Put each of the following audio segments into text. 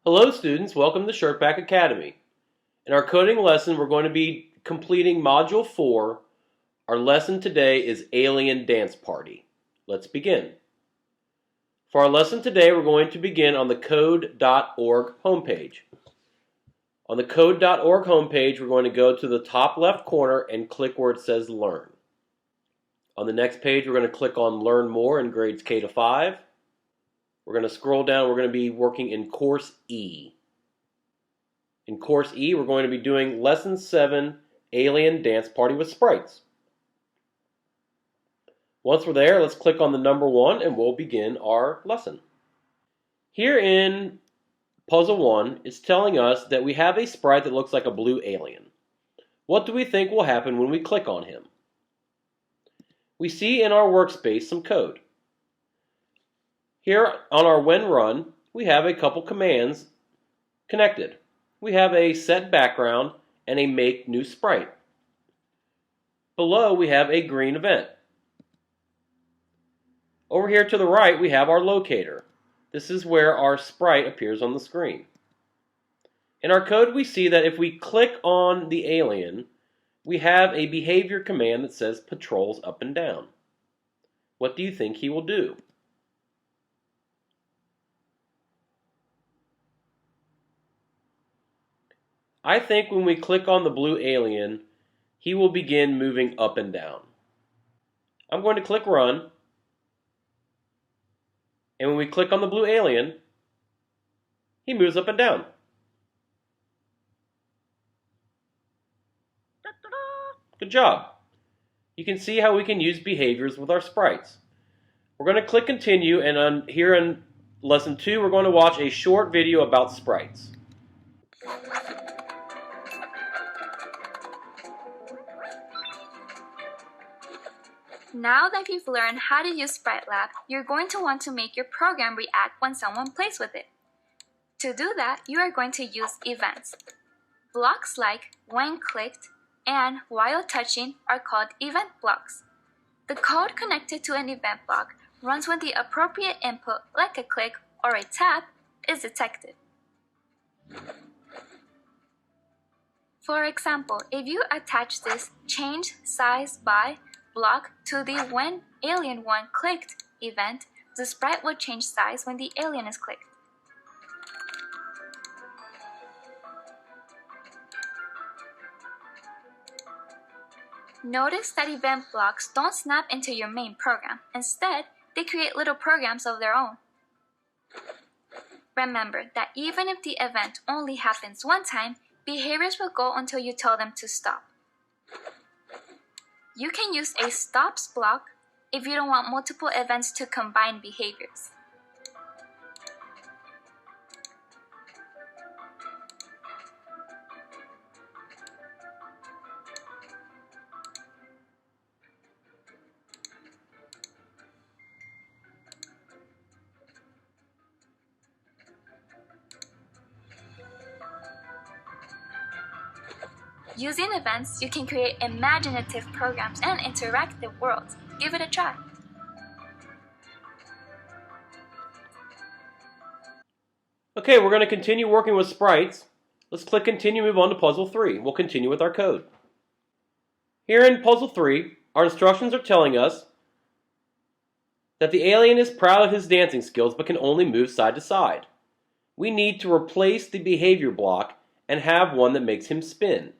Hello students, welcome to ShirtBack Academy. In our coding lesson, we're going to be completing Module 4. Our lesson today is Alien Dance Party. Let's begin. For our lesson today, we're going to begin on the code.org homepage. On the code.org homepage, we're going to go to the top left corner and click where it says Learn. On the next page, we're going to click on Learn More in grades K to 5. We're going to scroll down. We're going to be working in Course E. In Course E, we're going to be doing Lesson 7, Alien Dance Party with Sprites. Once we're there, let's click on the number 1 and we'll begin our lesson. Here in Puzzle 1, it's telling us that we have a sprite that looks like a blue alien. What do we think will happen when we click on him? We see in our workspace some code. Here on our when run, we have a couple commands connected. We have a set background and a make new sprite. Below we have a green event. Over here to the right we have our locator. This is where our sprite appears on the screen. In our code we see that if we click on the alien, we have a behavior command that says patrols up and down. What do you think he will do? I think when we click on the blue alien, he will begin moving up and down. I'm going to click Run, and when we click on the blue alien, he moves up and down. Good job. You can see how we can use behaviors with our sprites. We're going to click Continue, and here in Lesson 2, we're going to watch a short video about sprites. Now that you've learned how to use SpriteLab, you're going to want to make your program react when someone plays with it. To do that, you are going to use events. Blocks like when clicked and while touching are called event blocks. The code connected to an event block runs when the appropriate input, like a click or a tap, is detected. For example, if you attach this change size by block to the when alien 1 clicked event, the sprite will change size when the alien is clicked. Notice that event blocks don't snap into your main program. Instead, they create little programs of their own. Remember that even if the event only happens one time, behaviors will go until you tell them to stop. You can use a stops block if you don't want multiple events to combine behaviors. Using events, you can create imaginative programs and interactive worlds. Give it a try. Okay, we're going to continue working with sprites. Let's click Continue, move on to Puzzle 3. We'll continue with our code. Here in Puzzle 3, our instructions are telling us that the alien is proud of his dancing skills but can only move side to side. We need to replace the behavior block and have one that makes him spin.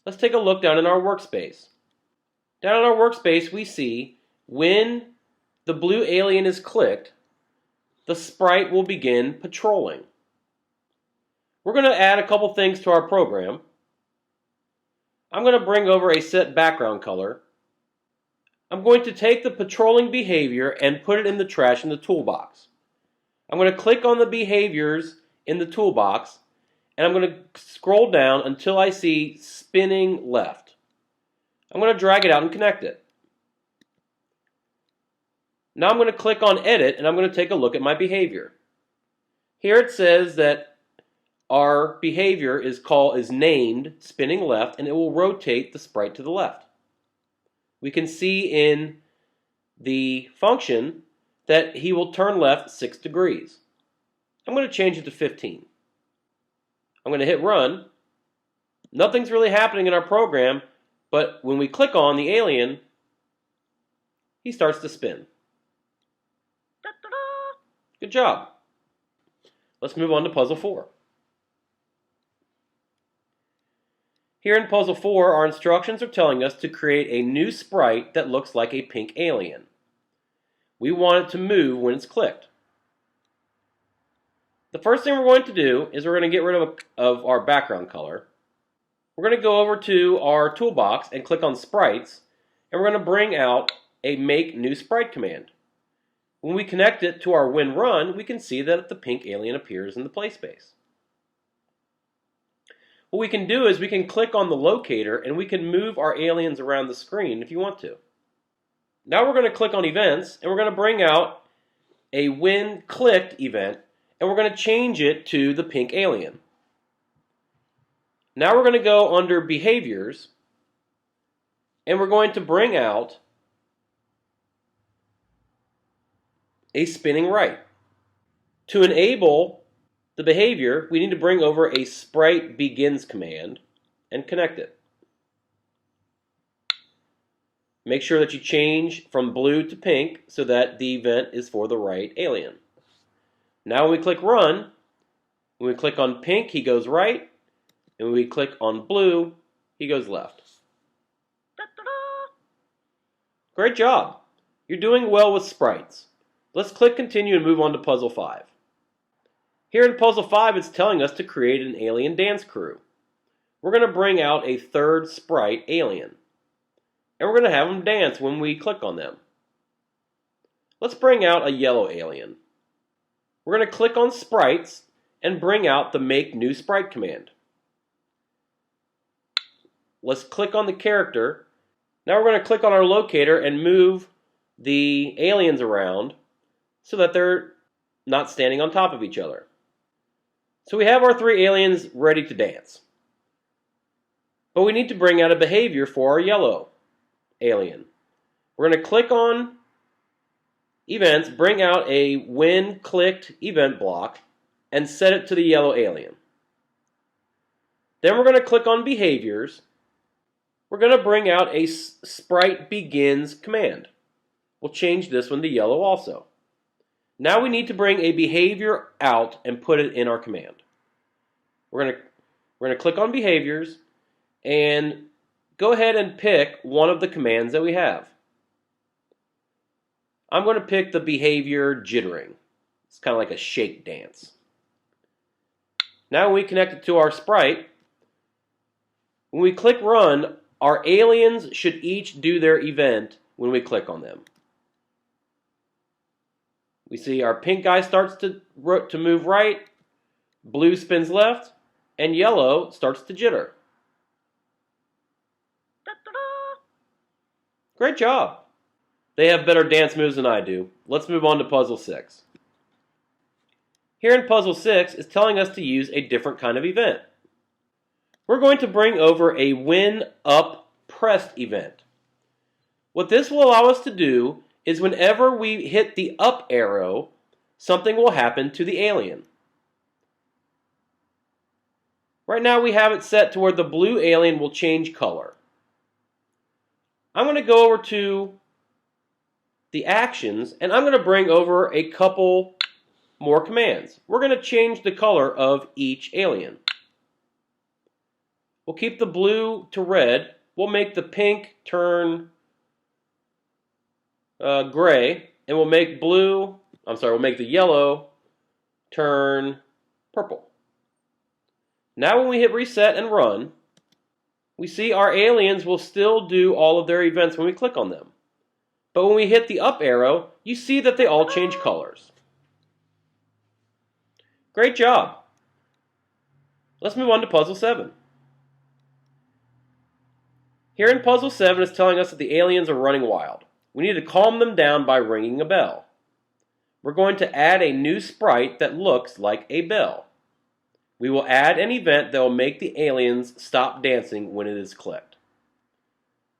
Let's take a look down in our workspace. Down in our workspace, we see when the blue alien is clicked, the sprite will begin patrolling. We're going to add a couple things to our program. I'm going to bring over a set background color. I'm going to take the patrolling behavior and put it in the trash in the toolbox. I'm going to click on the behaviors in the toolbox, and I'm going to scroll down until I see spinning left. I'm going to drag it out and connect it. Now I'm going to click on Edit, and I'm going to take a look at my behavior. Here it says that our behavior is named spinning left, and it will rotate the sprite to the left. We can see in the function that he will turn left 6 degrees. I'm going to change it to 15. I'm going to hit run. Nothing's really happening in our program, but when we click on the alien, he starts to spin. Good job. Let's move on to puzzle 4. Here in puzzle 4, our instructions are telling us to create a new sprite that looks like a pink alien. We want it to move when it's clicked. The first thing we're going to do is we're going to get rid of our background color. We're going to go over to our toolbox and click on Sprites, and we're going to bring out a Make New Sprite command. When we connect it to our when run, we can see that the pink alien appears in the play space. What we can do is we can click on the locator and we can move our aliens around the screen if you want to. Now we're going to click on Events, and we're going to bring out a When Clicked event, and we're going to change it to the pink alien. Now we're going to go under Behaviors, and we're going to bring out a spinning right. To enable the behavior, we need to bring over a Sprite Begins command and connect it. Make sure that you change from blue to pink so that the event is for the right alien. Now when we click Run, when we click on pink, he goes right, and when we click on blue, he goes left. Great job! You're doing well with sprites. Let's click Continue and move on to Puzzle 5. Here in Puzzle 5, it's telling us to create an alien dance crew. We're going to bring out a third sprite alien, and we're going to have them dance when we click on them. Let's bring out a yellow alien. We're going to click on Sprites and bring out the Make New Sprite command. Let's click on the character. Now we're going to click on our locator and move the aliens around so that they're not standing on top of each other. So we have our 3 aliens ready to dance. But we need to bring out a behavior for our yellow alien. We're going to click on Events, bring out a When Clicked event block, and set it to the yellow alien. Then we're going to click on Behaviors. We're going to bring out a Sprite Begins command. We'll change this one to yellow also. Now we need to bring a behavior out and put it in our command. We're going to click on Behaviors and go ahead and pick one of the commands that we have. I'm going to pick the behavior jittering. It's kind of like a shake dance. Now when we connect it to our sprite, when we click Run, our aliens should each do their event when we click on them. We see our pink guy starts to move right, blue spins left, and yellow starts to jitter. Great job! They have better dance moves than I do. Let's move on to Puzzle 6. Here in Puzzle 6, it's telling us to use a different kind of event. We're going to bring over a When Up Pressed event. What this will allow us to do is whenever we hit the up arrow, something will happen to the alien. Right now we have it set to where the blue alien will change color. I'm going to go over to the actions, and I'm going to bring over a couple more commands. We're going to change the color of each alien. We'll keep the blue to red. We'll make the pink turn gray, and we'll make the yellow turn purple. Now when we hit reset and run, we see our aliens will still do all of their events when we click on them. But when we hit the up arrow, you see that they all change colors. Great job! Let's move on to Puzzle 7. Here in Puzzle 7, it's telling us that the aliens are running wild. We need to calm them down by ringing a bell. We're going to add a new sprite that looks like a bell. We will add an event that will make the aliens stop dancing when it is clicked.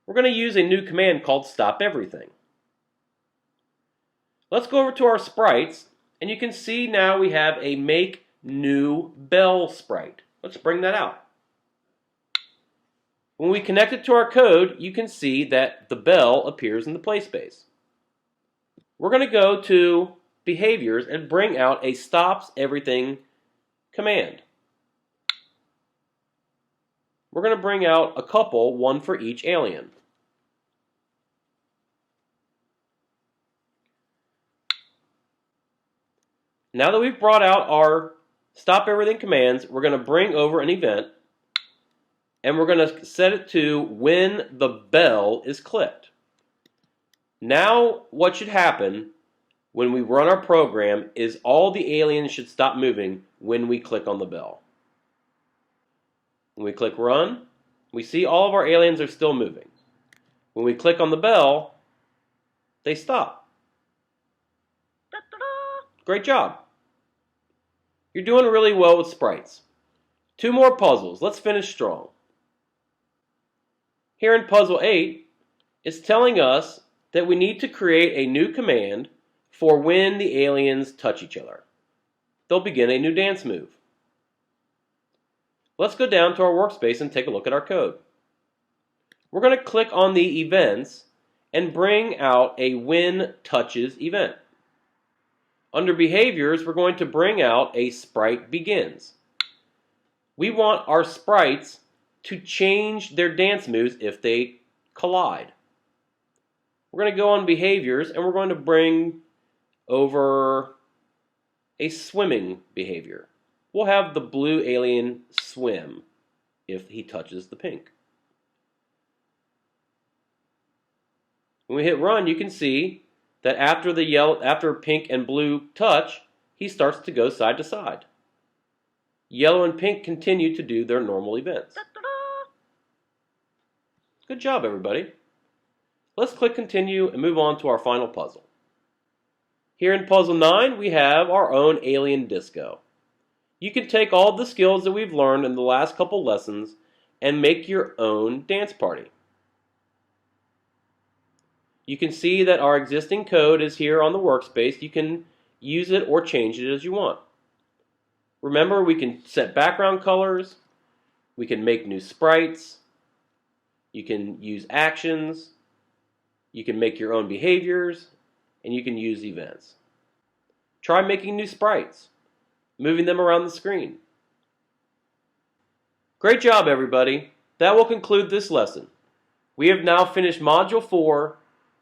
We're going to use a new command called Stop Everything. Let's go over to our sprites, And you can see now we have a make new bell sprite. Let's bring that out. When we connect it to our code, you can see that the bell appears in the play space. We're going to go to behaviors and bring out a stops everything command. We're going to bring out a couple, one for each alien. Now that we've brought out our stop everything commands, we're going to bring over an event, and we're going to set it to when the bell is clicked. Now what should happen when we run our program is all the aliens should stop moving when we click on the bell. When we click run, we see all of our aliens are still moving. When we click on the bell, they stop. Great job. You're doing really well with sprites. 2 more puzzles. Let's finish strong. Here in puzzle 8, it's telling us that we need to create a new command for when the aliens touch each other. They'll begin a new dance move. Let's go down to our workspace and take a look at our code. We're going to click on the events and bring out a when touches event. Under behaviors, we're going to bring out a sprite begins. We want our sprites to change their dance moves if they collide. We're going to go on behaviors and we're going to bring over a swimming behavior. We'll have the blue alien swim if he touches the pink. When we hit run, you can see that after pink and blue touch, he starts to go side to side. Yellow and pink continue to do their normal events. Good job, everybody. Let's click continue and move on to our final puzzle. Here in puzzle 9, we have our own alien disco. You can take all the skills that we've learned in the last couple lessons and make your own dance party. You can see that our existing code is here on the workspace. You can use it or change it as you want. Remember, we can set background colors, we can make new sprites, you can use actions, you can make your own behaviors, and you can use events. Try making new sprites, moving them around the screen. Great job, everybody. That will conclude this lesson. We have now finished Module 4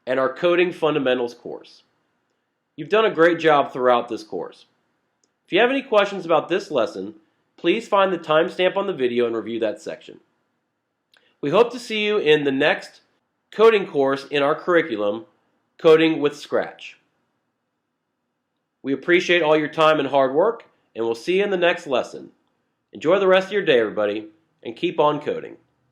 and our Coding Fundamentals course. You've done a great job throughout this course. If you have any questions about this lesson, please find the timestamp on the video and review that section. We hope to see you in the next coding course in our curriculum, Coding with Scratch. We appreciate all your time and hard work, and we'll see you in the next lesson. Enjoy the rest of your day, everybody, and keep on coding.